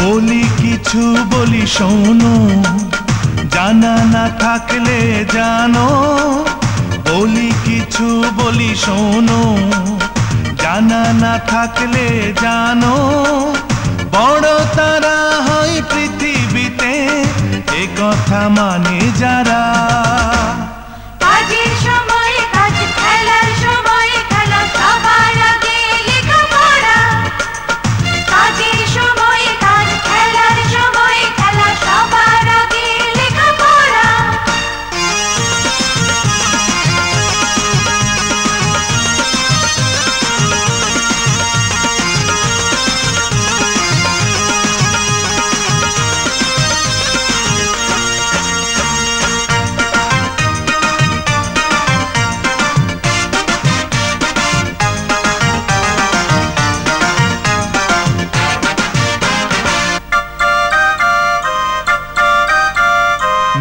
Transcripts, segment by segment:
বলি কিছু বলি শোনো, জানা না থাকলে জানো। বলি কিছু বলি শোনো, জানা না থাকলে জানো। বড় তারা হয় পৃথিবীতে, এ কথা মানে যারা। কাজের সময় কাজ, খেলার সময় খেলা, সবার আগে লেখাপড়া। কাজের সময় কাজ, খেলার সময় খেলা, সবার আগে লেখাপড়া।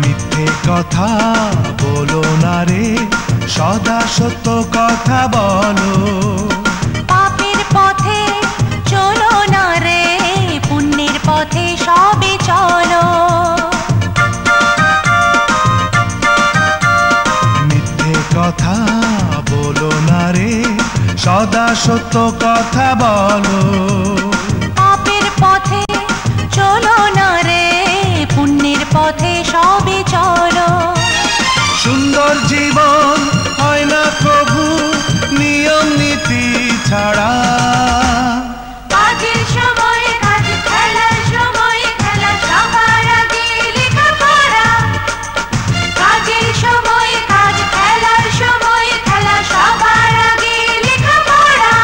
মিথ্যে কথা বলো না রে, সদা সত্য কথা বলো। পাপের পথে চলো না রে, পুণ্যের পথে সবে চলো। মিথ্যে কথা বলো না রে, সদা সত্য কথা বলো। পাপের পথে চলো না রে, পুণ্যের পথে সবে চলো। সুন্দর জীবন হয় না প্রভু নিয়ম নীতি ছাড়া। কাজের সময় কাজ, খেলার সময় খেলা, সবার আগে লেখাপড়া। কাজের সময় কাজ, খেলার সময় খেলা, সবার আগে লেখাপড়া।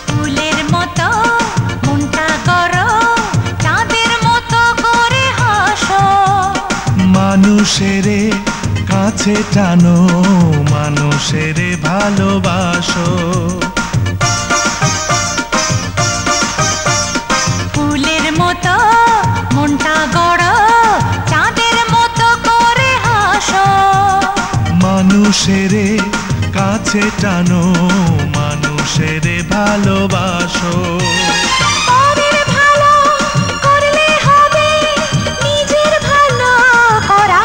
ফুলের মতো মনটা করো, চাঁদের মতো করে হাসো। মানুষের কাছে টানো, মানুষের ভালোবাসো। ফুলের মতো মনটা গড়ো, চাঁদের মতো করে হাসো। মানুষের কাছে টানো, মানুষের ভালোবাসো। পরের ভালো করলে হবে নিজের ভালো করা।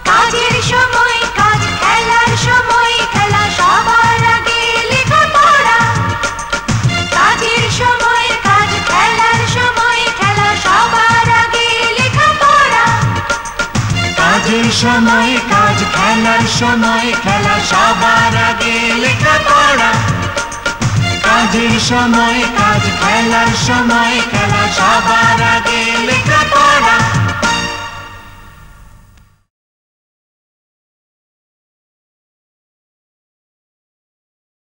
কাজের সময় কাজ, খেলার সময় খেলা, সবার আগে লেখাপড়া। কাজের সময় কাজ, খেলার সময় খেলা, সবার আগে লেখাপড়া। কাজের সময় কাজ, খেলার সময় খেলা, সবার আগে লেখাপড়া। কাজের সময় কাজ, খেলার সময় খেলা, সবার আগে লেখাপড়া।